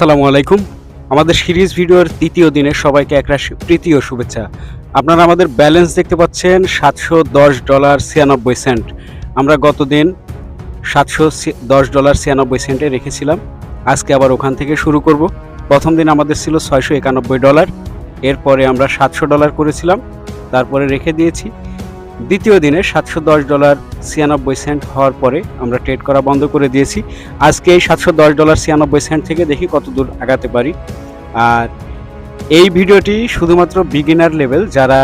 আসসালামু আলাইকুম। আমাদের সিরিজ ভিডিওর ৩য় দিনে সবাইকে একরাশ প্রীতি ও শুভেচ্ছা। আপনারা আমাদের ব্যালেন্স দেখতে পাচ্ছেন $710.96। আমরা গতদিন $710.96 রেখেছিলাম। আজকে আবার ওখান থেকে শুরু করব। প্রথম দিন আমাদের ছিল $691। এরপরে আমরা $700 করেছিলাম, তারপরে রেখে দিয়েছি। দ্বিতীয় দিনে $710.96 হওয়ার পরে আমরা ট্রেড করা বন্ধ করে দিয়েছি। আজকে এই $710.96 থেকে দেখি কত দূর আগাতে পারি। আর এই ভিডিওটি শুধুমাত্র বিগিনার লেভেল, যারা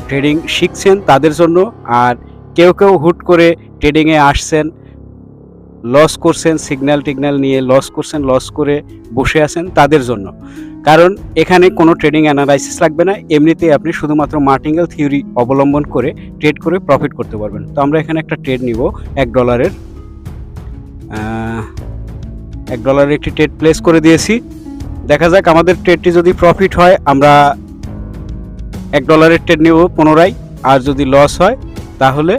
ট্রেডিং শিখছেন তাদের জন্য। আর কেউ হুট করে ট্রেডিংয়ে আসছেন, লস করছেন, সিগন্যাল টিগন্যাল নিয়ে লস করছেন, লস করে বসে আছেন তাদের জন্য। কারণ এখানে কোনো ট্রেডিং অ্যানালাইসিস লাগবে না, এমনিতেই আপনি শুধুমাত্র মার্টিঙ্গেল থিওরি অবলম্বন করে ট্রেড করে প্রফিট করতে পারবেন। তো আমরা এখানে একটা ট্রেড নিব $1। $1 একটি ট্রেড প্লেস করে দিয়েছি। দেখা যাক আমাদের ট্রেডটি যদি প্রফিট হয় আমরা $1 ট্রেড নিব পুনরায়, আর যদি লস হয় তাহলে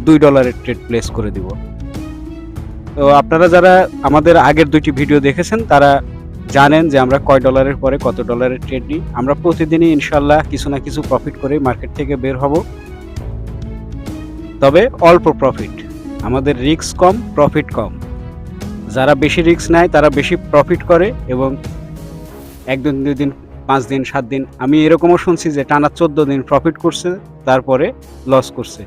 $2 ট্রেড প্লেস করে দিব। তো আপনারা যারা আমাদের আগের দুইটি ভিডিও দেখেছেন তারা জানেন যে আমরা কয় ডলারের পরে কত ডলারের ট্রেড নিই। আমরা প্রতিদিনই ইনশাল্লাহ কিছু না কিছু প্রফিট করে মার্কেট থেকে বের হব, তবে অল্প প্রফিট। আমাদের রিস্ক কম, প্রফিট কম। যারা বেশি রিস্ক নেয় তারা বেশি প্রফিট করে, এবং 1 দিন 2 দিন 5 দিন 7 দিন, আমি এরকমও শুনছি যে টানা 14 দিন প্রফিট করছে তারপরে লস করছে।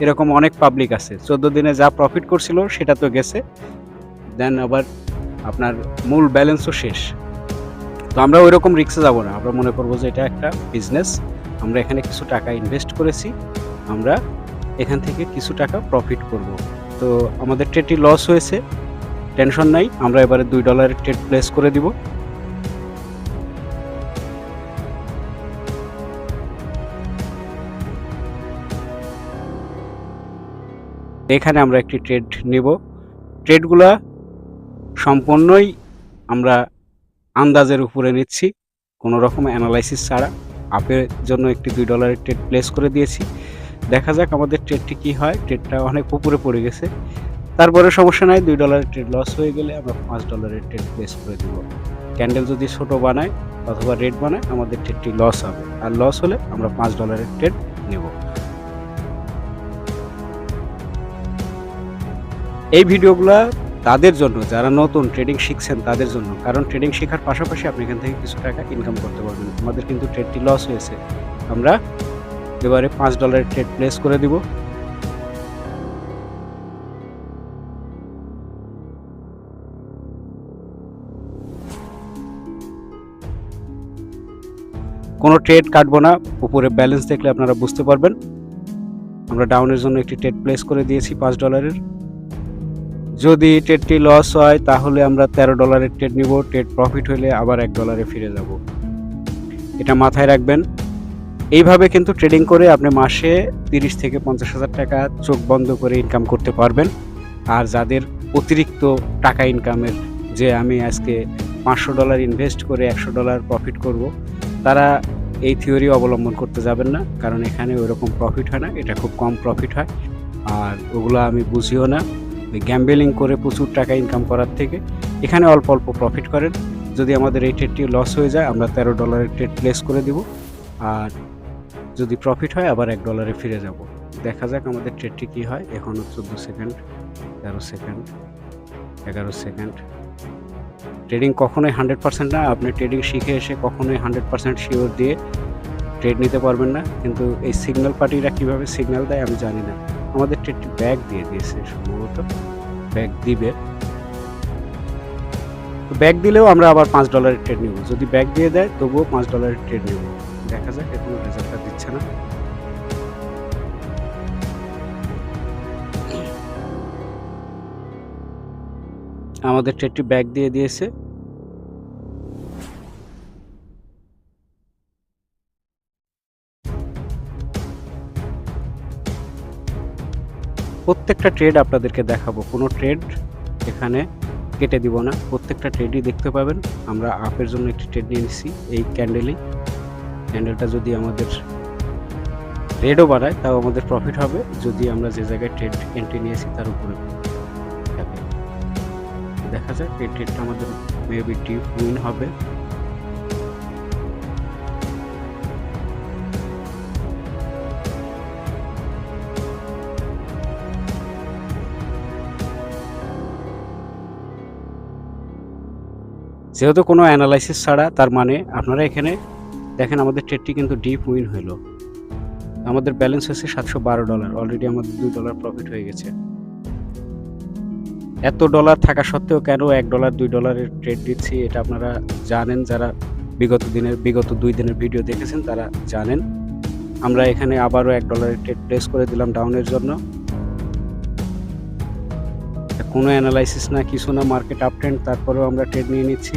এরকম অনেক পাবলিক আছে, 14 দিনে যা প্রফিট করছিল সেটা তো গেছে, দেন আবার আপনার মূল ব্যালেন্সও শেষ। তো আমরা ওই রকম রিস্কে যাব না, আমরা মনে করবো যে এটা একটা বিজনেস, আমরা এখানে কিছু টাকা ইনভেস্ট করেছি, আমরা এখান থেকে কিছু টাকা প্রফিট করব। তো আমাদের ট্রেডটি লস হয়েছে, টেনশন নাই, আমরা এবারে $2 ট্রেড প্লেস করে দিব। এখানে আমরা একটি ট্রেড নিব। ট্রেডগুলা সম্পূর্ণই আমরা আন্দাজের উপরে নিচ্ছি, কোনো রকম অ্যানালাইসিস ছাড়া। আপের জন্য একটি $2 ট্রেড প্লেস করে দিয়েছি। দেখা যাক আমাদের ট্রেডটি কি হয়। ট্রেডটা অনেক উপরে পড়ে গেছে, তারপরে সমস্যা নাই, $2 ট্রেড লস হয়ে গেলে আমরা $5 ট্রেড প্লেস করে দিব। ক্যান্ডেল যদি ছোট বানায় অথবা রেড বানায় আমাদের ট্রেডটি লস হবে, আর লস হলে আমরা $5 ট্রেড নেব। এই ভিডিওগুলো তাদের জন্য যারা নতুন ট্রেডিং শিখছেন তাদের জন্য, কারণ ট্রেডিং শেখার পাশাপাশি আপনি এখান থেকে কিছু টাকা ইনকাম করতে পারবেন। আমাদের কিন্তু ট্রেডটি লস হয়েছে, আমরা এবারে $5 ট্রেড প্লেস করে দিব। কোনো ট্রেড কাটবো না, উপরে ব্যালেন্স দেখলে আপনারা বুঝতে পারবেন। আমরা ডাউনের জন্য একটি ট্রেড প্লেস করে দিয়েছি $5। যদি ট্রেডটি লস হয় তাহলে আমরা $13 ট্রেড নিব, ট্রেড প্রফিট হলে আবার $1 ফিরে যাব। এটা মাথায় রাখবেন। এইভাবে কিন্তু ট্রেডিং করে আপনি মাসে 30 থেকে 50,000 টাকা চোখ বন্ধ করে ইনকাম করতে পারবেন। আর যাদের অতিরিক্ত টাকা ইনকামের, যে আমি আজকে $500 ইনভেস্ট করে $100 প্রফিট করব, তারা এই থিওরি অবলম্বন করতে যাবেন না, কারণ এখানে ওইরকম প্রফিট হয় না, এটা খুব কম প্রফিট হয়। আর ওগুলো আমি বুঝিও না। গ্যাম্বেলিং করে প্রচুর টাকা ইনকাম করার থেকে এখানে অল্প অল্প প্রফিট করেন। যদি আমাদের এই ট্রেডটি লস হয়ে যায় আমরা $13 ট্রেড প্লেস করে দিব, আর যদি প্রফিট হয় আবার $1 ফিরে যাব। দেখা যাক আমাদের ট্রেডটি কী হয়। এখনও 14 সেকেন্ড, 13 সেকেন্ড, 11 সেকেন্ড। ট্রেডিং কখনোই 100% না, আপনি ট্রেডিং শিখে এসে কখনোই 100% শিওর দিয়ে ট্রেড নিতে পারবেন না। কিন্তু এই সিগন্যাল পার্টিরা কীভাবে সিগন্যাল দেয় আমি জানি না। আমাদের ট্রেডটি ব্যাক দিয়ে দিয়েছে, সম্ভবত ব্যাক দিবে। তো ব্যাক দিলেও আমরা আবার $5 ট্রেড নেব, যদি ব্যাক দিয়ে দেয় তবুও $5 ট্রেড নেব। দেখা যাক, এখনো রেজাল্টটা দিচ্ছে না। আমাদের ট্রেডটি ব্যাক দিয়ে দিয়েছে। প্রত্যেকটা ট্রেড আপনাদেরকে দেখাবো, কোনো ট্রেড এখানে কেটে দিব না, প্রত্যেকটা ট্রেডই দেখতে পাবেন। আমরা আপের জন্য একটি ট্রেড নিয়ে নিচ্ছি এই ক্যান্ডেলটা যদি আমাদের রেডও বাড়ায় তাও আমাদের প্রফিট হবে, যদি আমরা যে জায়গায় ট্রেড এন্ট্রি নিয়েছি তার উপরে থাকে। দেখা যাক এই ট্রেডটা আমাদের মেবি ডিপ উইন হবে। যেহেতু কোনো অ্যানালাইসিস ছাড়া, তার মানে আপনারা এখানে দেখেন আমাদের ট্রেডটি কিন্তু ডিপ উইন হইল। আমাদের ব্যালেন্স হয়েছে $712, অলরেডি আমাদের $2 প্রফিট হয়ে গেছে। এত ডলার থাকা সত্ত্বেও কেন $1 $2 ট্রেড দিচ্ছি এটা আপনারা জানেন, যারা বিগত 2 দিনের ভিডিও দেখেছেন তারা জানেন। আমরা এখানে আবারও $1 ট্রেড প্লেস করে দিলাম ডাউনের জন্য। কোনো অ্যানালাইসিস না, কিছু না, মার্কেট আপ ট্রেন্ড, তারপরেও আমরা ট্রেড নিয়ে নিচ্ছি।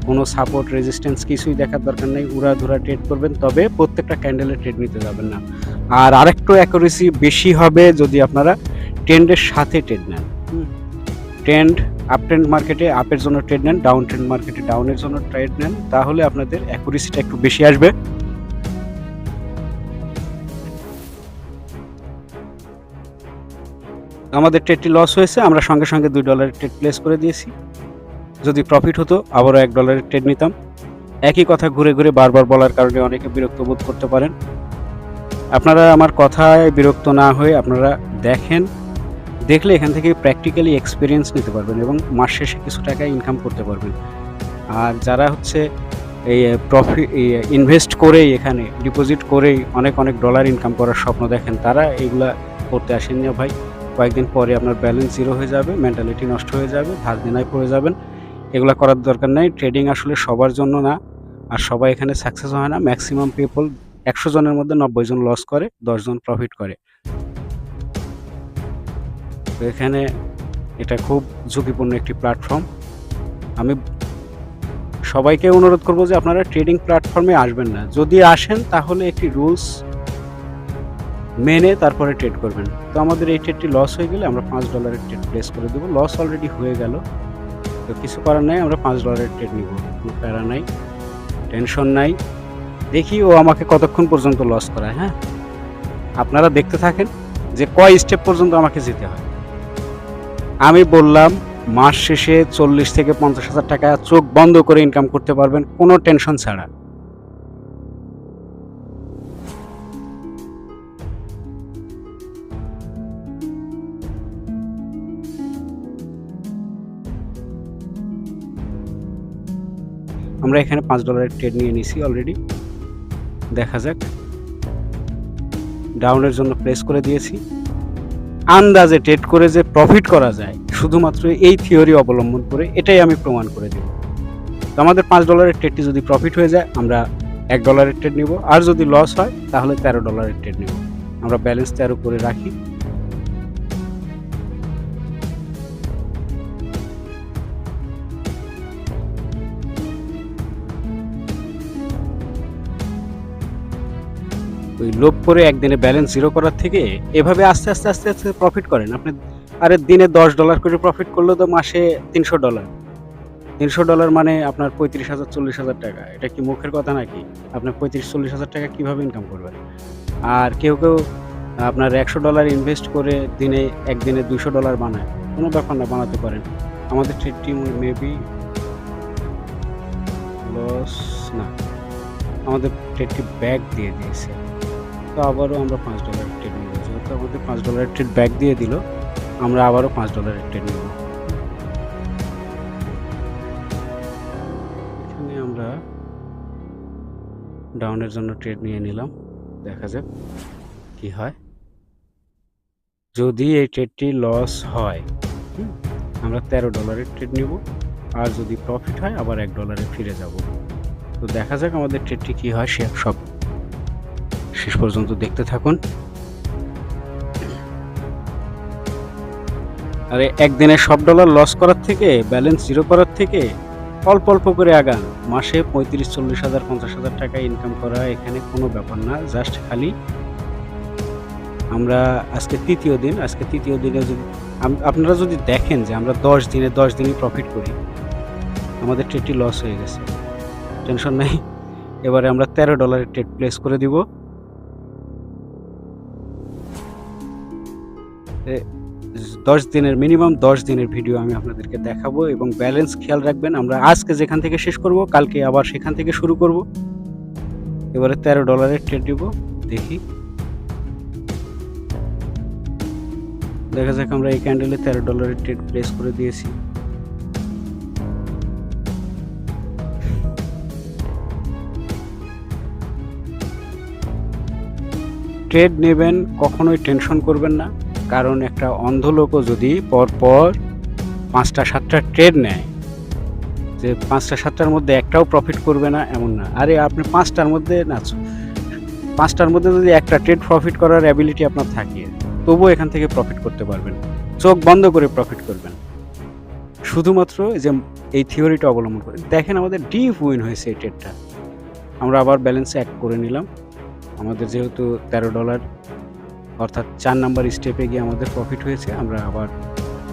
কোনো সাপোর্ট রেজিস্ট্যান্স কিছুই দেখার দরকার নেই, উড়াধুরা ট্রেড করবেন, তবে প্রত্যেকটা ক্যান্ডেলে ট্রেড নিতে যাবেন না। আর আরেকটু অ্যাকুরেসি বেশি হবে যদি আপনারা ট্রেন্ডের সাথে ট্রেড নেন। ট্রেন্ড আপ ট্রেন্ড মার্কেটে আপের জন্য ট্রেড নেন, ডাউন ট্রেন্ড মার্কেটে ডাউনের জন্য ট্রেড নেন, তাহলে আপনাদের অ্যাকুরেসিটা একটু বেশি আসবে। আমাদের ট্রেডটি লস হয়েছে, আমরা সঙ্গে সঙ্গে $2 ট্রেড প্লেস করে দিয়েছি। যদি প্রফিট হতো আবারও $1 ট্রেড নিতাম। একই কথা ঘুরে ঘুরে বারবার বলার কারণে অনেকে বিরক্ত বোধ করতে পারেন। আপনারা আমার কথায় বিরক্ত না হয়ে আপনারা দেখলে এখান থেকে প্র্যাকটিক্যালি এক্সপিরিয়েন্স নিতে পারবেন এবং মাস শেষে কিছু টাকা ইনকাম করতে পারবেন। আর যারা হচ্ছে এই ইনভেস্ট করেই, এখানে ডিপোজিট করেই অনেক ডলার ইনকাম করার স্বপ্ন দেখেন, তারা এগুলা করতে আসেন না ভাই। কয়েকদিন পরে আপনার ব্যালেন্স জিরো হয়ে যাবে, মেন্টালিটি নষ্ট হয়ে যাবে, ধার দেনায় পড়ে যাবেন। এগুলা করার দরকার নেই। ট্রেডিং আসলে সবার জন্য না, আর সবাই এখানে সাকসেস হয় না। ম্যাক্সিমাম পিপল 100 জনের মধ্যে 90 জন লস করে, 10 জন প্রফিট করে। তো এখানে এটা খুব ঝুঁকিপূর্ণ একটি প্ল্যাটফর্ম। আমি সবাইকে অনুরোধ করব যে আপনারা ট্রেডিং প্ল্যাটফর্মে আসবেন না। যদি আসেন তাহলে একটি রুলস মেনে তারপরে ট্রেড করবেন। তো আমাদের এই ট্রেডটি লস হয়ে গেলে আমরা $5 ট্রেড প্লেস করে দেবো। লস অলরেডি হয়ে গেল, তো কিছু করার নাই, আমরা $5 ট্রেড নিব। কোনো প্যারা নাই, টেনশন নাই। দেখি ও আমাকে কতক্ষণ পর্যন্ত লস করায়। হ্যাঁ, আপনারা দেখতে থাকেন যে কয় স্টেপ পর্যন্ত আমাকে যেতে হয়। আমি বললাম মাস শেষে 40 থেকে 50 হাজার টাকা চোখ বন্ধ করে ইনকাম করতে পারবেন কোনো টেনশন ছাড়া। আমরা এখানে $5 ট্রেড নিয়ে নিছি অলরেডি। দেখা যাক, ডাউনের জন্য প্রেস করে দিয়েছি। আন্দাজে ট্রেড করে যে প্রফিট করা যায় শুধুমাত্র এই থিওরি অবলম্বন করে, এটাই আমি প্রমাণ করে দেব। তো আমাদের $5 ট্রেডটি যদি প্রফিট হয়ে যায় আমরা $1 ট্রেড নিব, আর যদি লস হয় তাহলে $13 ট্রেড নিব। আমরা ব্যালেন্স 13 করে রাখি। ওই লোভ করে একদিনে ব্যালেন্স জিরো করার থেকে এভাবে আস্তে আস্তে প্রফিট করেন। আপনি আরে দিনে $10 করে প্রফিট করলে তো মাসে $300। $300 মানে আপনার 35,000 40,000 টাকা। এটা কি মুখের কথা নাকি? আপনার 35-40 হাজার টাকা কিভাবে ইনকাম করবেন? আর কেউ আপনার $100 ইনভেস্ট করে একদিনে $200 বানায়। কোনো ব্যাপার না, বানাতে পারেন। আমাদের ট্রেডটি মেবি লস না, আমাদের ট্রেডটি ব্যাক দিয়ে দিয়েছে। তো আবারও আমরা $5 ট্রেড নিব। যেহেতু আমাদের $5 ট্রেড ব্যাক দিয়ে দিল, আমরা আবারও $5 ট্রেড নিব। এখানে আমরা ডাউনের জন্য ট্রেড নিয়ে নিলাম। দেখা যাক কি হয়। যদি এই ট্রেডটি লস হয় আমরা $13 ট্রেড নিব, আর যদি প্রফিট হয় আবার $1 ফিরে যাব। তো দেখা যাক আমাদের ট্রেডটি কি হয়, সব শেষ পর্যন্ত দেখতে থাকুন। আরে একদিনে সব ডলার লস করার থেকে, ব্যালেন্স জিরো করার থেকে অল্প অল্প করে আগান। মাসে 35-40 হাজার 50 হাজার টাকা ইনকাম করা এখানে কোনো ব্যাপার না। জাস্ট খালি আমরা আজকে তৃতীয় দিনে যদি আপনারা যদি দেখেন যে আমরা 10 দিনই প্রফিট করি, আমাদের ট্রেডটি লস হয়ে গেছে, টেনশন নাই। এবারে আমরা $13 ট্রেড প্লেস করে দিব। 10 দিনের মিনিমাম 10 দিনের ভিডিও আমি আপনাদেরকে দেখাবো এবং ব্যালেন্স খেয়াল রাখবেন। আমরা আজকে যেখান থেকে শেষ করব কালকে আবার সেখান থেকে শুরু করব। এবারে $13 ট্রেড দিব, দেখি। দেখা যাক, আমরা এই ক্যান্ডেলে $13 ট্রেড প্লেস করে দিয়েছি। ট্রেড নেবেন, কখনোই টেনশন করবেন না, কারণ একটা অন্ধ লোকও যদি পরপর 5টা 7টা ট্রেড নেয়, যে 5টা 7টার মধ্যে একটাও প্রফিট করবে না এমন না। আরে আপনি 5টার মধ্যে যদি একটা ট্রেড প্রফিট করার অ্যাবিলিটি আপনার থাকে, তবুও এখান থেকে প্রফিট করতে পারবেন। চোখ বন্ধ করে প্রফিট করবেন, শুধুমাত্র যে এই থিওরিটা অবলম্বন করে। দেখেন আমাদের ডিপ উইন হয়েছে এই ট্রেডটা। আমরা আবার ব্যালেন্সে অ্যাড করে নিলাম। আমাদের যেহেতু $13 অর্থাৎ 4 নাম্বার স্টেপে গিয়ে আমাদের প্রফিট হয়েছে, আমরা আবার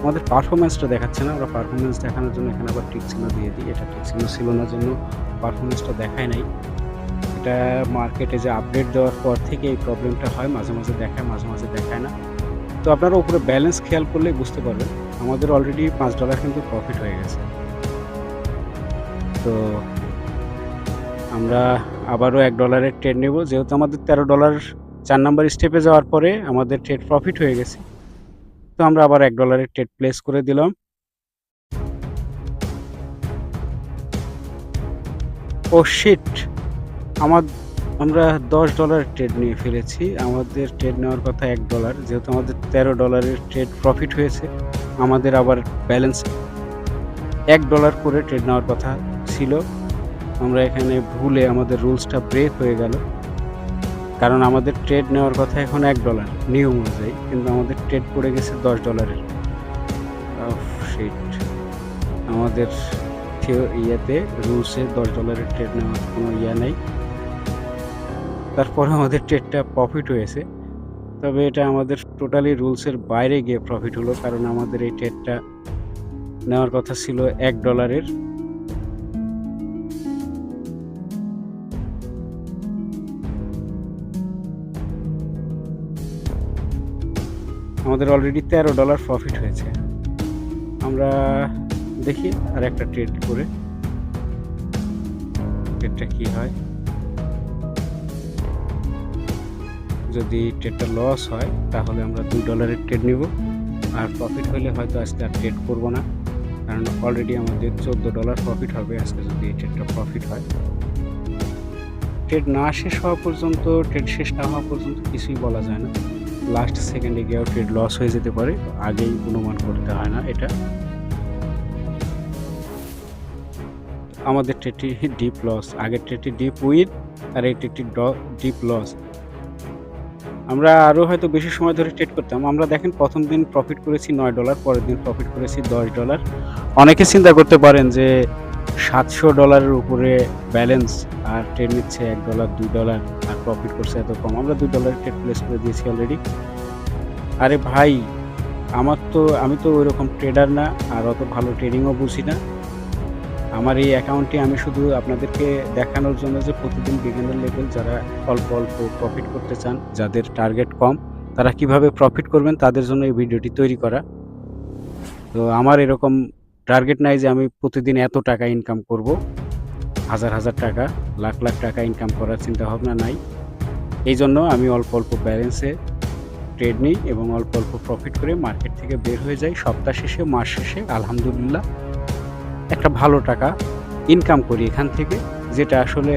আমাদের পারফরমেন্সটা দেখাচ্ছে না, আমরা পারফরমেন্স দেখানোর জন্য এখানে আবার টিক চিহ্ন দিয়ে দিই। এটা টিক চিহ্ন ছিল না জন্য পারফরমেন্সটা দেখায় নাই। এটা মার্কেটে যে আপডেট দেওয়ার পর থেকে এই প্রবলেমটা হয়, মাঝে মাঝে দেখায়, মাঝে মাঝে দেখায় না। তো আপনারা উপরে ব্যালেন্স খেয়াল করলেই বুঝতে পারবেন আমাদের অলরেডি $5 কিন্তু প্রফিট হয়ে গেছে। তো আমরা আবারও $1 ট্রেড নেব, যেহেতু আমাদের $13 4 নাম্বার স্টেপে যাওয়ার পরে আমাদের ট্রেড প্রফিট হয়ে গেছে। তো আমরা আবার $1 ট্রেড প্লেস করে দিলাম। ও শিট, আমরা $10 ট্রেড নিয়ে ফেলেছি। আমাদের ট্রেড নেওয়ার কথা $1, যেহেতু আমাদের $13 ট্রেড প্রফিট হয়েছে, আমাদের আবার ব্যালেন্স $1 করে ট্রেড নেওয়ার কথা ছিল। আমরা এখানে ভুলে আমাদের রুলসটা ব্রেক হয়ে গেল, কারণ আমাদের ট্রেড নেওয়ার কথা এখন $1 নিয়ম অনুযায়ী, কিন্তু আমাদের ট্রেড পড়ে গেছে $10। শিট, আমাদের ইয়েতে রুলসে $10 ট্রেড নেওয়ার কোনো নেই। তারপরে আমাদের ট্রেডটা প্রফিট হয়েছে, তবে এটা আমাদের টোটালি রুলসের বাইরে গিয়ে প্রফিট হলো, কারণ আমাদের এই ট্রেডটা নেওয়ার কথা ছিল $1। আমাদের অলরেডি $13 প্রফিট হয়েছে। আমরা দেখি আর একটা ট্রেড করে ট্রেডটা কি হয়। যদি ট্রেডটা লস হয় তাহলে আমরা $2 ট্রেড নিব, আর প্রফিট হলে হয়তো আজকে আর ট্রেড করব না, কারণ অলরেডি আমাদের $14 প্রফিট হবে আজকে যদি এই ট্রেডটা প্রফিট হয়। ট্রেড না শেষ হওয়া পর্যন্ত, ট্রেড শেষ না হওয়া পর্যন্ত কিছুই বলা যায় না। লাস্ট সেকেন্ডে গিয়েও ট্রেড লস হয়ে যেতে পারে, আগেই অনুমান করতে হয় না এটা। আমাদের ট্রেডটি ডিপ লস, আগের ট্রেডটি ডিপ উইন, আর এই ট্রেডটি ডিপ লস। আমরা আরও হয়তো বেশি সময় ধরে ট্রেড করতাম। আমরা দেখেন প্রথম দিন প্রফিট করেছি $9, পরের দিন প্রফিট করেছি $10। অনেকে চিন্তা করতে পারেন যে $700 উপরে ব্যালেন্স আর ট্রেড নিচ্ছে $1, $2 আর প্রফিট করছে এত কম। আমরা $2 ট্রেড প্লেস করে দিয়েছি অলরেডি। আরে ভাই, আমি তো ওইরকম ট্রেডার না, আর অত ভালো ট্রেডিংও বুঝি না। আমার এই অ্যাকাউন্টে আমি শুধু আপনাদেরকে দেখানোর জন্য যে প্রতিদিন বিগিনার লেভেল যারা অল্প অল্প প্রফিট করতে চান, যাদের টার্গেট কম, তারা কিভাবে প্রফিট করবেন তাদের জন্য এই ভিডিওটি তৈরি করা। তো আমার এরকম টার্গেট নাই যে আমি প্রতিদিন এত টাকা ইনকাম করব, হাজার হাজার টাকা, লাখ লাখ টাকা ইনকাম করার চিন্তা ভাবনা নাই। এই জন্য আমি অল্প অল্প ব্যালেন্সে ট্রেড নিই এবং অল্প অল্প প্রফিট করে মার্কেট থেকে বের হয়ে যাই। সপ্তাহ শেষে, মাস শেষে আলহামদুলিল্লাহ একটা ভালো টাকা ইনকাম করি এখান থেকে, যেটা আসলে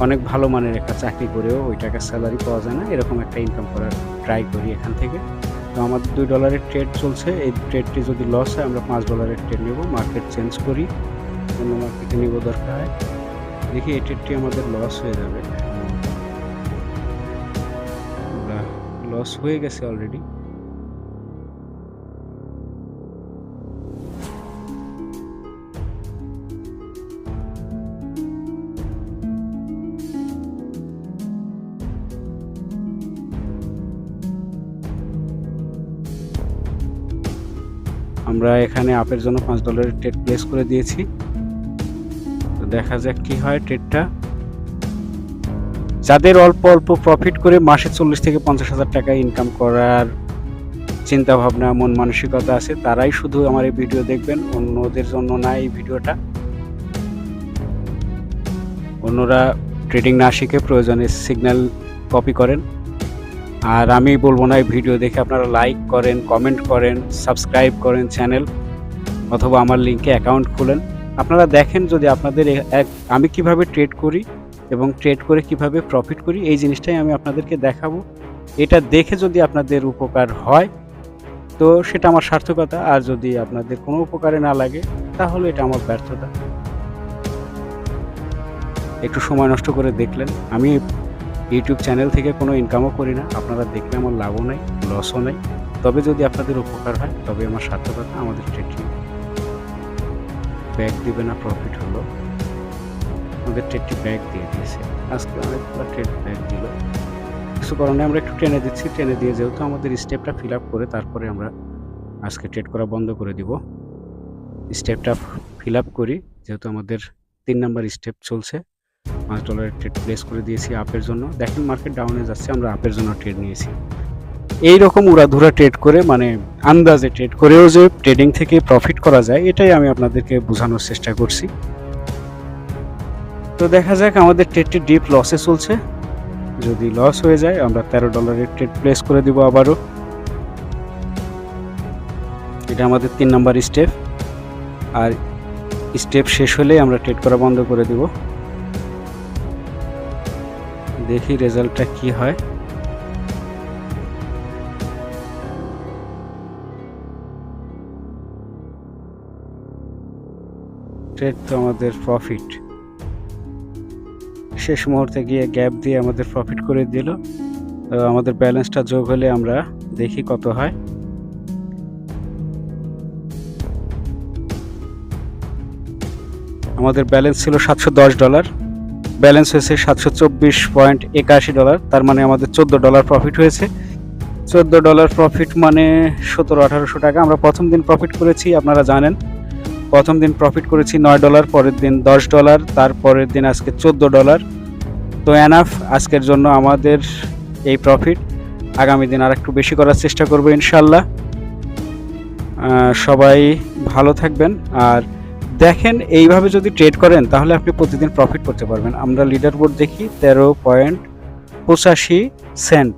অনেক ভালো মানের একটা চাকরি করেও ওই টাকার স্যালারি পাওয়া যায় না, এরকম একটা ইনকাম করার ট্রাই করি এখান থেকে। তো আমাদের $2 ট্রেড চলছে। এই ট্রেডটি যদি লস হয় আমরা $5 ট্রেড নেব, মার্কেট চেঞ্জ করি, অন্য মার্কেটে নেব দরকার হয়। দেখি এই ট্রেডটি আমাদের লস হয়ে যাবে, লস হয়ে গেছে অলরেডি। আমরা এখানে আপের জন্য $5 ট্রেড প্লেস করে দিয়েছি। তো দেখা যাক কি হয় ট্রেডটা। যাদের অল্প অল্প প্রফিট করে মাসে 40 থেকে 50 হাজার টাকা ইনকাম করার চিন্তা ভাবনা মন মানসিকতা আছে তারাই শুধু আমার এই ভিডিও দেখবেন, অন্যদের জন্য না এই ভিডিওটা। অন্যরা ট্রেডিং না শিখে প্রয়োজনে সিগন্যাল কপি করেন। আর আমি বলবো না এই ভিডিও দেখে আপনারা লাইক করেন, কমেন্ট করেন, সাবস্ক্রাইব করেন চ্যানেল, অথবা আমার লিঙ্কে অ্যাকাউন্ট খুলেন। আপনারা দেখেন যদি আপনাদের আমি কিভাবে ট্রেড করি এবং ট্রেড করে কিভাবে প্রফিট করি, এই জিনিসটাই আমি আপনাদেরকে দেখাবো। এটা দেখে যদি আপনাদের উপকার হয় তো সেটা আমার সার্থকতা, আর যদি আপনাদের কোনো উপকারে না লাগে তাহলে এটা আমার ব্যর্থতা। একটু সময় নষ্ট করে দেখলেন। আমি ইউটিউব চ্যানেল থেকে কোনো ইনকামও করি না, আপনারা দেখলে আমার লাভও নাই, লসও নাই। তবে যদি আপনাদের উপকার হয় তবে আমার সার্থকতা। আমাদের ট্রেডটি ব্যাক দিবে না, প্রফিট হলো। আমাদের ট্রেডটি ব্যাক দিয়ে দিয়েছে, আজকে অনেকগুলো ট্রেড ব্যাক দিল। কিছু কারণে আমরা একটু টেনে দিচ্ছি, টেনে দিয়ে যেহেতু আমাদের স্টেপটা ফিল আপ করে তারপরে আমরা আজকে ট্রেড করা বন্ধ করে দিব। স্টেপটা ফিল আপ করি, যেহেতু আমাদের 3 নাম্বার স্টেপ চলছে। $5 ট্রেড প্লেস করে দিয়েছি আপের জন্য। দেখেন মার্কেট ডাউনে যাচ্ছে, আমরা আপের জন্য ট্রেড নিয়েছি। এইরকম উড়াধুরা ট্রেড করে, মানে আন্দাজে ট্রেড করেও যে ট্রেডিং থেকে প্রফিট করা যায়, এটাই আমি আপনাদেরকে বোঝানোর চেষ্টা করছি। তো দেখা যাক, আমাদের ট্রেডটি ডিপ লসে চলছে। যদি লস হয়ে যায় আমরা $13 ট্রেড প্লেস করে দিব আবারও। এটা আমাদের 3 নাম্বার স্টেপ, আর স্টেপ শেষ হলেই আমরা ট্রেড করা বন্ধ করে দিব। দেখি রেজাল্টটা কি হয়। ট্রেড তো আমাদের প্রফিট, শেষ মুহূর্তে গিয়ে গ্যাপ দিয়ে আমাদের প্রফিট করে দিল। আমাদের ব্যালেন্সটা যোগ হলে আমরা দেখি কত হয়। আমাদের ব্যালেন্স ছিল $710, ব্যালেন্স হয়েছে $724.81, তার মানে আমাদের $14 প্রফিট হয়েছে। $14 প্রফিট মানে 1700-1800 টাকা। আমরা প্রথম দিন প্রফিট করেছি, আপনারা জানেন। প্রথম দিন প্রফিট করেছি $9, পরের দিন $10, তারপরের দিন আজকে $14। তো এনাফ আজকের জন্য আমাদের এই প্রফিট। আগামী দিন আর একটু বেশি করার চেষ্টা করব ইনশাল্লাহ। সবাই ভালো থাকবেন। আর দেখেন, এইভাবে যদি ট্রেড করেন তাহলে আপনি প্রতিদিন প্রফিট করতে পারবেন। আমরা লিডার বোর্ড দেখি, $13.85,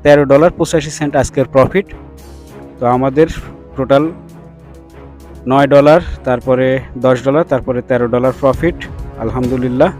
$13.85 আজকের প্রফিট। তো আমাদের টোটাল $9, তারপরে $10, তারপরে $13 প্রফিট, আলহামদুলিল্লাহ।